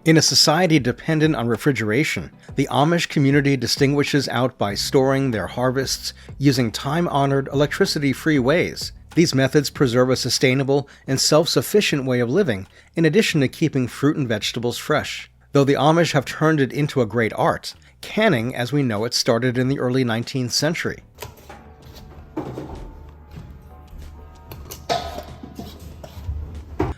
In a society dependent on refrigeration, the Amish community distinguishes out by storing their harvests using time-honored electricity-free ways. These methods preserve a sustainable and self-sufficient way of living, in addition to keeping fruit and vegetables fresh. Though the Amish have turned it into a great art, canning as we know it started in the early 19th century.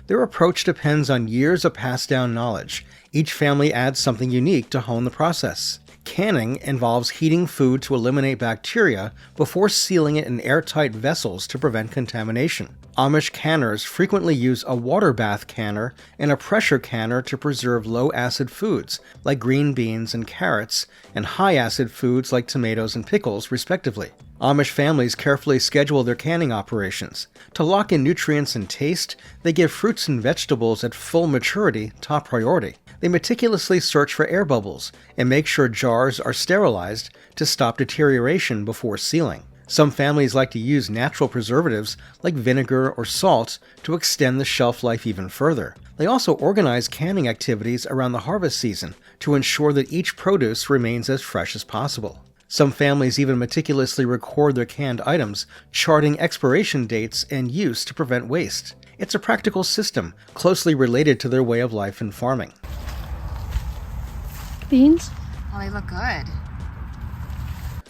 Their approach depends on years of passed-down knowledge. Each family adds something unique to hone the process. Canning involves heating food to eliminate bacteria before sealing it in airtight vessels to prevent contamination. Amish canners frequently use a water bath canner and a pressure canner to preserve low-acid foods like green beans and carrots, and high-acid foods like tomatoes and pickles, respectively. Amish families carefully schedule their canning operations. To lock in nutrients and taste, they give fruits and vegetables at full maturity top priority. They meticulously search for air bubbles and make sure jars are sterilized to stop deterioration before sealing. Some families like to use natural preservatives like vinegar or salt to extend the shelf life even further. They also organize canning activities around the harvest season to ensure that each produce remains as fresh as possible. Some families even meticulously record their canned items, charting expiration dates and use to prevent waste. It's a practical system closely related to their way of life in farming. Beans? Oh, they look good.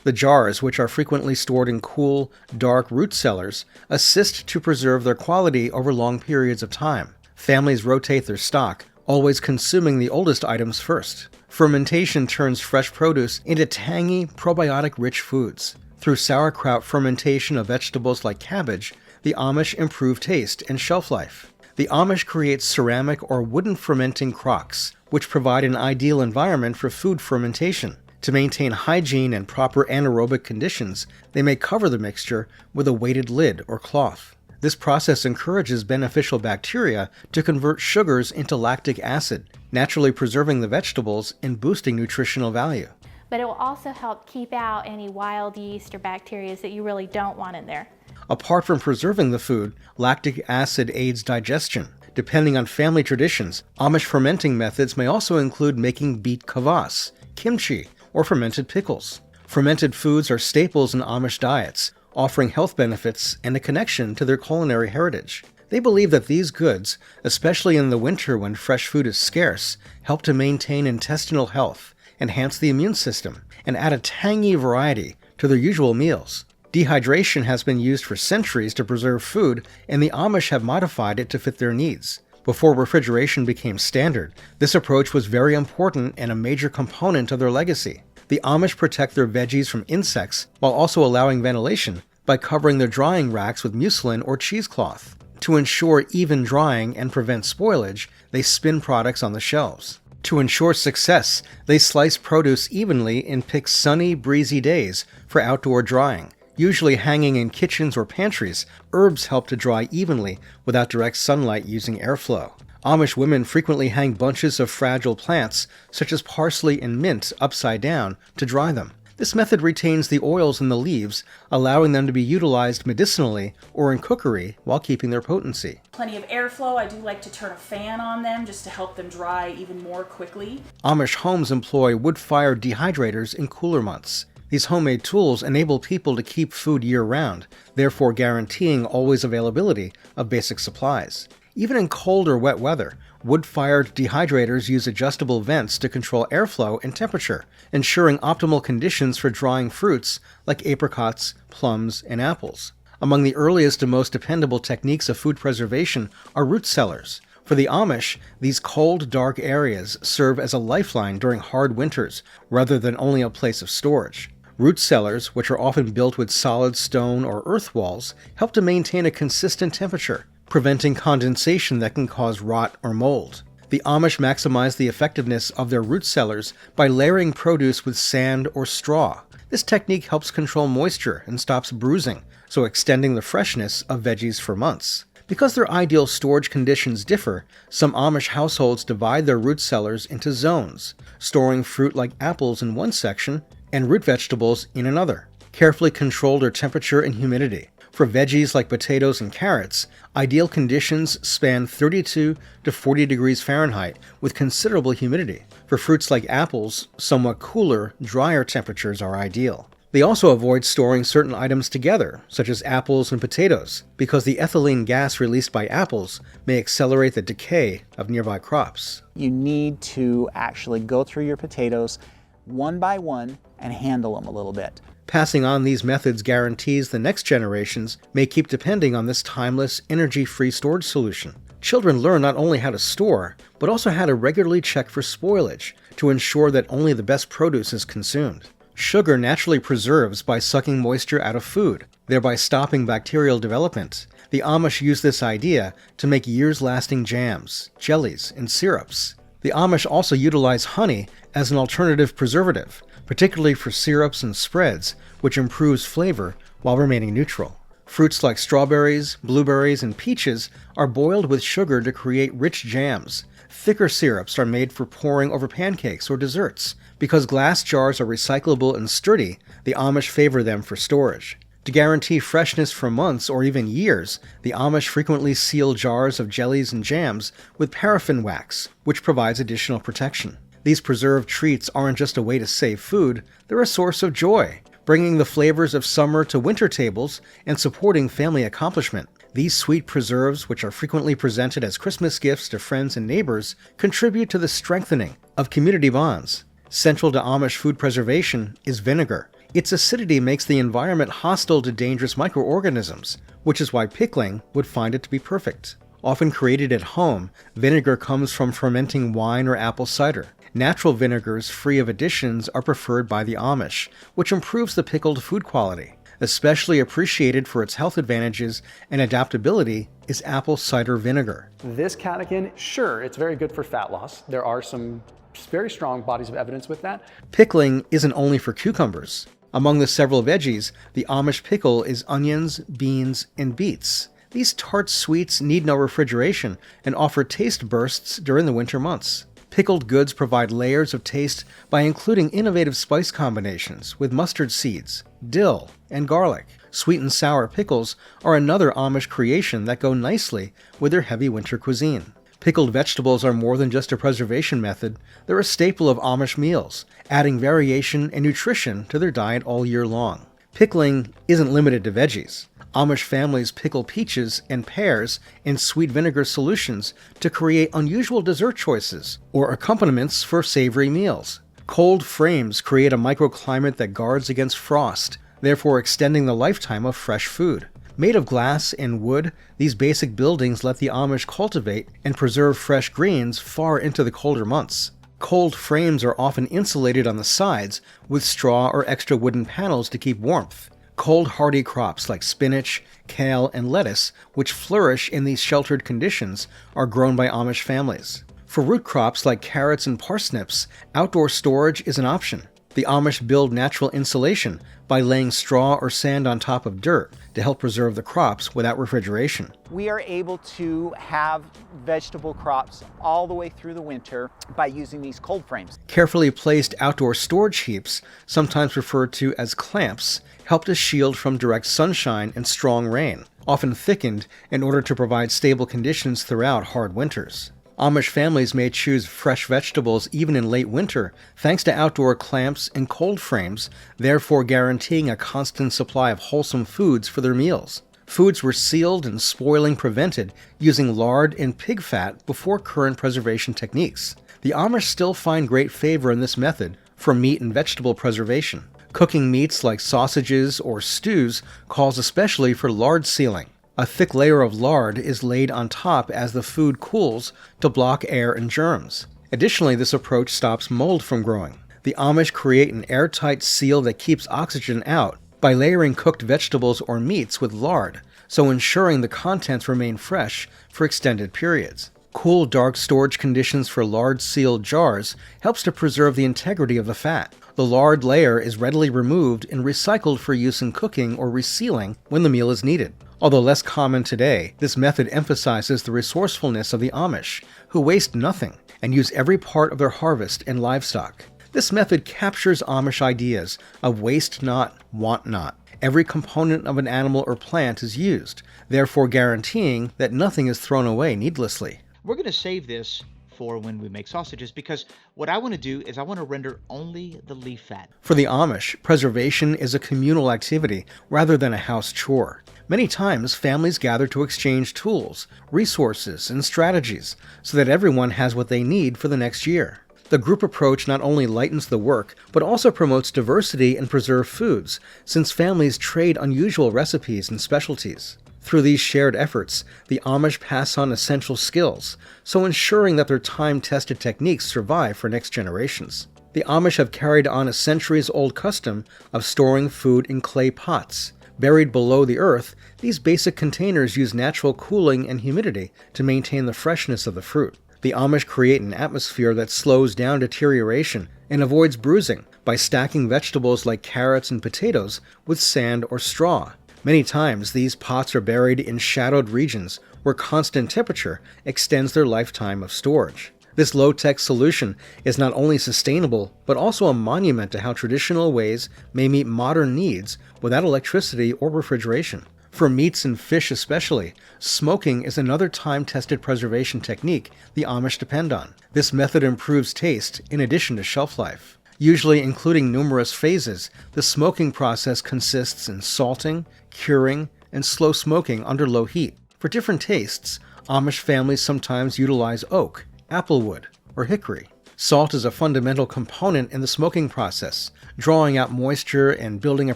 The jars, which are frequently stored in cool, dark root cellars, assist to preserve their quality over long periods of time. Families rotate their stock, always consuming the oldest items first. Fermentation turns fresh produce into tangy, probiotic-rich foods. Through sauerkraut fermentation of vegetables like cabbage, the Amish improve taste and shelf life. The Amish create ceramic or wooden fermenting crocks, which provide an ideal environment for food fermentation. To maintain hygiene and proper anaerobic conditions, they may cover the mixture with a weighted lid or cloth. This process encourages beneficial bacteria to convert sugars into lactic acid, naturally preserving the vegetables and boosting nutritional value. But it will also help keep out any wild yeast or bacteria that you really don't want in there. Apart from preserving the food, lactic acid aids digestion. Depending on family traditions, Amish fermenting methods may also include making beet kvass, kimchi, or fermented pickles. Fermented foods are staples in Amish diets, offering health benefits and a connection to their culinary heritage. They believe that these goods, especially in the winter when fresh food is scarce, help to maintain intestinal health, enhance the immune system, and add a tangy variety to their usual meals. Dehydration has been used for centuries to preserve food, and the Amish have modified it to fit their needs. Before refrigeration became standard, this approach was very important and a major component of their legacy. The Amish protect their veggies from insects while also allowing ventilation by covering their drying racks with muslin or cheesecloth. To ensure even drying and prevent spoilage, they spin products on the shelves. To ensure success, they slice produce evenly and pick sunny, breezy days for outdoor drying. Usually hanging in kitchens or pantries, herbs help to dry evenly without direct sunlight using airflow. Amish women frequently hang bunches of fragile plants, such as parsley and mint, upside down to dry them. This method retains the oils in the leaves, allowing them to be utilized medicinally or in cookery while keeping their potency. Plenty of airflow. I do like to turn a fan on them just to help them dry even more quickly. Amish homes employ wood-fired dehydrators in cooler months. These homemade tools enable people to keep food year-round, therefore guaranteeing always availability of basic supplies. Even in cold or wet weather, wood-fired dehydrators use adjustable vents to control airflow and temperature, ensuring optimal conditions for drying fruits like apricots, plums, and apples. Among the earliest and most dependable techniques of food preservation are root cellars. For the Amish, these cold, dark areas serve as a lifeline during hard winters, rather than only a place of storage. Root cellars, which are often built with solid stone or earth walls, help to maintain a consistent temperature, preventing condensation that can cause rot or mold. The Amish maximize the effectiveness of their root cellars by layering produce with sand or straw. This technique helps control moisture and stops bruising, so extending the freshness of veggies for months. Because their ideal storage conditions differ, some Amish households divide their root cellars into zones, storing fruit like apples in one section and root vegetables in another. Carefully control their temperature and humidity. For veggies like potatoes and carrots, ideal conditions span 32 to 40 degrees Fahrenheit with considerable humidity. For fruits like apples, somewhat cooler, drier temperatures are ideal. They also avoid storing certain items together, such as apples and potatoes, because the ethylene gas released by apples may accelerate the decay of nearby crops. You need to actually go through your potatoes one by one and handle them a little bit. Passing on these methods guarantees the next generations may keep depending on this timeless, energy-free storage solution. Children learn not only how to store, but also how to regularly check for spoilage to ensure that only the best produce is consumed. Sugar naturally preserves by sucking moisture out of food, thereby stopping bacterial development. The Amish use this idea to make years-lasting jams, jellies, and syrups. The Amish also utilize honey as an alternative preservative, particularly for syrups and spreads, which improves flavor while remaining neutral. Fruits like strawberries, blueberries, and peaches are boiled with sugar to create rich jams. Thicker syrups are made for pouring over pancakes or desserts. Because glass jars are recyclable and sturdy, the Amish favor them for storage. To guarantee freshness for months or even years, the Amish frequently seal jars of jellies and jams with paraffin wax, which provides additional protection. These preserved treats aren't just a way to save food, they're a source of joy, bringing the flavors of summer to winter tables and supporting family accomplishment. These sweet preserves, which are frequently presented as Christmas gifts to friends and neighbors, contribute to the strengthening of community bonds. Central to Amish food preservation is vinegar. Its acidity makes the environment hostile to dangerous microorganisms, which is why pickling would find it to be perfect. Often created at home, vinegar comes from fermenting wine or apple cider. Natural vinegars free of additions are preferred by the Amish, which improves the pickled food quality. Especially appreciated for its health advantages and adaptability is apple cider vinegar. This catechin, sure, it's very good for fat loss. There are some very strong bodies of evidence with that. Pickling isn't only for cucumbers. Among the several veggies, the Amish pickle is onions, beans, and beets. These tart sweets need no refrigeration and offer taste bursts during the winter months. Pickled goods provide layers of taste by including innovative spice combinations with mustard seeds, dill, and garlic. Sweet and sour pickles are another Amish creation that go nicely with their heavy winter cuisine. Pickled vegetables are more than just a preservation method, they're a staple of Amish meals, adding variation and nutrition to their diet all year long. Pickling isn't limited to veggies. Amish families pickle peaches and pears in sweet vinegar solutions to create unusual dessert choices or accompaniments for savory meals. Cold frames create a microclimate that guards against frost, therefore extending the lifetime of fresh food. Made of glass and wood, these basic buildings let the Amish cultivate and preserve fresh greens far into the colder months. Cold frames are often insulated on the sides with straw or extra wooden panels to keep warmth. Cold hardy crops like spinach, kale, and lettuce, which flourish in these sheltered conditions, are grown by Amish families. For root crops like carrots and parsnips, outdoor storage is an option. The Amish build natural insulation by laying straw or sand on top of dirt to help preserve the crops without refrigeration. We are able to have vegetable crops all the way through the winter by using these cold frames. Carefully placed outdoor storage heaps, sometimes referred to as clamps, help to shield from direct sunshine and strong rain, often thickened in order to provide stable conditions throughout hard winters. Amish families may choose fresh vegetables even in late winter thanks to outdoor clamps and cold frames, therefore guaranteeing a constant supply of wholesome foods for their meals. Foods were sealed and spoiling prevented using lard and pig fat before current preservation techniques. The Amish still find great favor in this method for meat and vegetable preservation. Cooking meats like sausages or stews calls especially for lard sealing. A thick layer of lard is laid on top as the food cools to block air and germs. Additionally, this approach stops mold from growing. The Amish create an airtight seal that keeps oxygen out by layering cooked vegetables or meats with lard, so ensuring the contents remain fresh for extended periods. Cool, dark storage conditions for lard-sealed jars helps to preserve the integrity of the fat. The lard layer is readily removed and recycled for use in cooking or resealing when the meal is needed. Although less common today, this method emphasizes the resourcefulness of the Amish, who waste nothing and use every part of their harvest and livestock. This method captures Amish ideas of waste not, want not, Every component of an animal or plant is used, therefore guaranteeing that nothing is thrown away needlessly. We're going to save this for when we make sausages, because what I want to do is I want to render only the leaf fat. For the Amish, preservation is a communal activity rather than a house chore. Many times, families gather to exchange tools, resources, and strategies so that everyone has what they need for the next year. The group approach not only lightens the work, but also promotes diversity in preserved foods, since families trade unusual recipes and specialties. Through these shared efforts, the Amish pass on essential skills, so ensuring that their time-tested techniques survive for next generations. The Amish have carried on a centuries-old custom of storing food in clay pots. Buried below the earth, these basic containers use natural cooling and humidity to maintain the freshness of the fruit. The Amish create an atmosphere that slows down deterioration and avoids bruising by stacking vegetables like carrots and potatoes with sand or straw. Many times, these pots are buried in shadowed regions where constant temperature extends their lifetime of storage. This low-tech solution is not only sustainable, but also a monument to how traditional ways may meet modern needs without electricity or refrigeration. For meats and fish especially, smoking is another time-tested preservation technique the Amish depend on. This method improves taste in addition to shelf life. Usually including numerous phases, the smoking process consists in salting, curing, and slow smoking under low heat. For different tastes, Amish families sometimes utilize oak, applewood, or hickory. Salt is a fundamental component in the smoking process, drawing out moisture and building a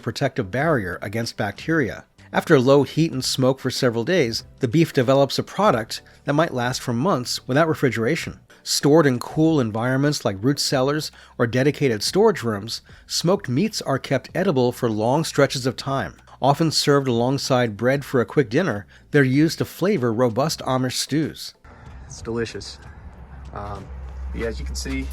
protective barrier against bacteria. After low heat and smoke for several days, the beef develops a product that might last for months without refrigeration. Stored in cool environments like root cellars or dedicated storage rooms, smoked meats are kept edible for long stretches of time. Often served alongside bread for a quick dinner, they're used to flavor robust Amish stews. It's delicious. Yeah, as you can see,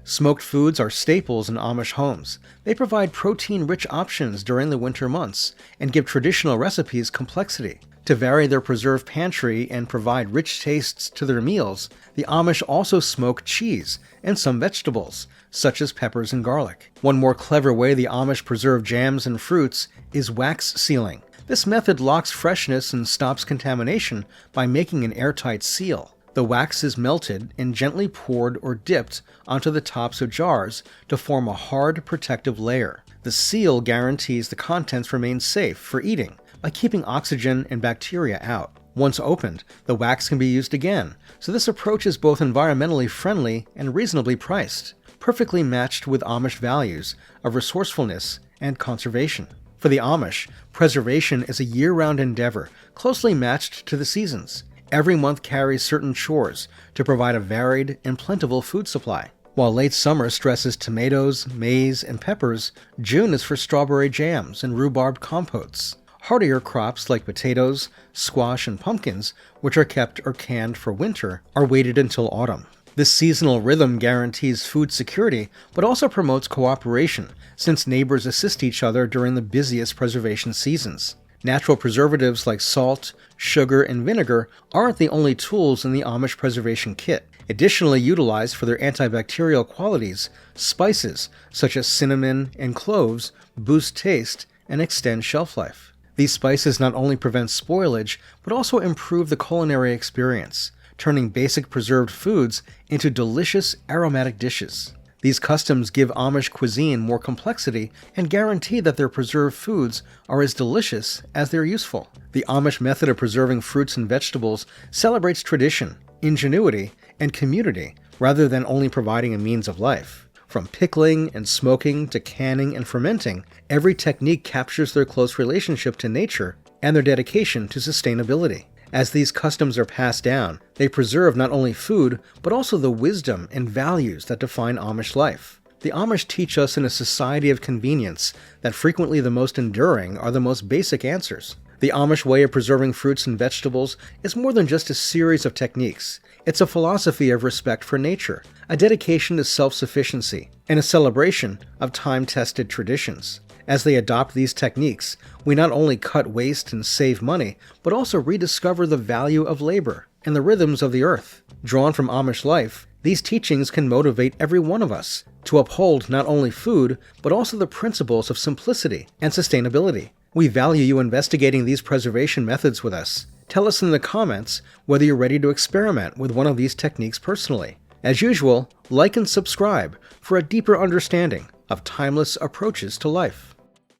smoked foods are staples in Amish homes. They provide protein-rich options during the winter months and give traditional recipes complexity. To vary their preserved pantry and provide rich tastes to their meals, the Amish also smoke cheese and some vegetables, such as peppers and garlic. One more clever way the Amish preserve jams and fruits is wax sealing. This method locks freshness and stops contamination by making an airtight seal. The wax is melted and gently poured or dipped onto the tops of jars to form a hard, protective layer. The seal guarantees the contents remain safe for eating by keeping oxygen and bacteria out. Once opened, the wax can be used again, so this approach is both environmentally friendly and reasonably priced, perfectly matched with Amish values of resourcefulness and conservation. For the Amish, preservation is a year-round endeavor closely matched to the seasons. Every month carries certain chores to provide a varied and plentiful food supply. While late summer stresses tomatoes, maize, and peppers, June is for strawberry jams and rhubarb compotes. Hardier crops like potatoes, squash, and pumpkins, which are kept or canned for winter, are waited until autumn. This seasonal rhythm guarantees food security, but also promotes cooperation, since neighbors assist each other during the busiest preservation seasons. Natural preservatives like salt, sugar, and vinegar aren't the only tools in the Amish preservation kit. Additionally utilized for their antibacterial qualities, spices such as cinnamon and cloves boost taste and extend shelf life. These spices not only prevent spoilage, but also improve the culinary experience, turning basic preserved foods into delicious aromatic dishes. These customs give Amish cuisine more complexity and guarantee that their preserved foods are as delicious as they're useful. The Amish method of preserving fruits and vegetables celebrates tradition, ingenuity, and community rather than only providing a means of life. From pickling and smoking to canning and fermenting, every technique captures their close relationship to nature and their dedication to sustainability. As these customs are passed down, they preserve not only food, but also the wisdom and values that define Amish life. The Amish teach us in a society of convenience that frequently the most enduring are the most basic answers. The Amish way of preserving fruits and vegetables is more than just a series of techniques. It's a philosophy of respect for nature, a dedication to self-sufficiency, and a celebration of time-tested traditions. As they adopt these techniques, we not only cut waste and save money, but also rediscover the value of labor and the rhythms of the earth. Drawn from Amish life, these teachings can motivate every one of us to uphold not only food, but also the principles of simplicity and sustainability. We value you investigating these preservation methods with us. Tell us in the comments whether you're ready to experiment with one of these techniques personally. As usual, like and subscribe for a deeper understanding of timeless approaches to life.